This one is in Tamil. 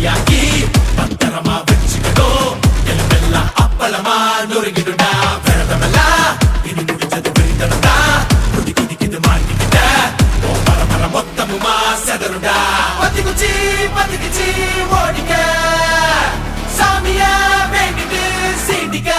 ரெடியாக்கி பத்திரமா வச்சுக்கணும் எல்லாம் அப்பளமா நொறுங்கிடுடா விரதமெல்லாம் இனி முடிஞ்சது விரிந்தனடா குதி குதிக்குது மாட்டிக்கிட்ட ஓ பரமர மொத்தமுமா செதறுடா பத்திக்குச்சி ஓடிக்க சாமியா வேண்டிட்டு சீண்டிக்க